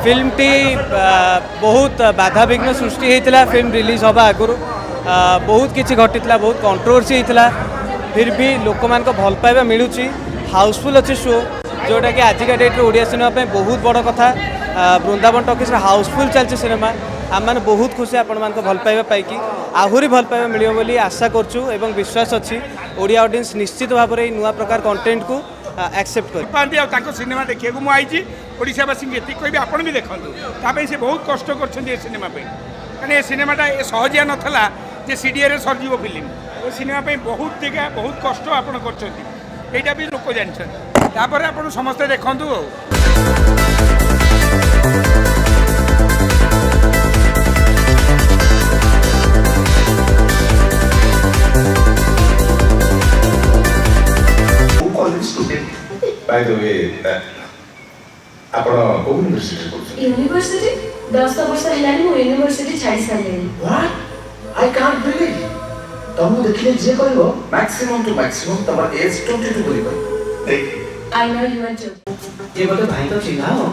फिल्मटी बहुत बाधाविघ्न सृष्टि होता film release हवा आगुरी बहुत किसी घटी बहुत कंट्रोवर्सी होता फिर भी लोक मान भल पाइबा मिलूँ हाउसफुल अच्छे शो जोटा कि आजिका डेट्रे ओडिया सिनेमा बहुत बड़ कथा वृंदावन टॉकीज हाउसफुल चलती सिनेमा आम मैंने बहुत खुशी आपण मान भल पाइबा पाई आहरी भल पाइबा मिलियो बोली आशा करछु एवं विश्वास अच्छी ओडिया ऑडियंस निश्चित भाव में नुआ प्रकार कंटेंट को एक्सेप्ट कर पाती आ सिनेमा देखा मुझे ओडावासी ये कह आपण भी देखूँ ताप से बहुत कष्ट कर सिनेमा कहीं ये सिनेमाटा सहजिया नाला जे सीडीए सरजीव फिल्म ये सिनेमा बहुत जगह बहुत कष्ट आपड़ कर भी लोक जानपर आप समस्ते देखूँ By the way, ଆପଣ କୋଉ ୟୁନିଭର୍ସିଟି ପଢୁଛନ୍ତି? यूनिवर्सिटी 10 वर्ष हेलानी मो यूनिवर्सिटी छाड़ी सारलेनी What? I can't believe. ତମକୁ ଦେଖିଲେ ଯିଏ କହିବ maximum to maximum ତମର ଏଜ୍ 22 କରିବ। I know you are joking ये बोले भाई तो चिन्हा हो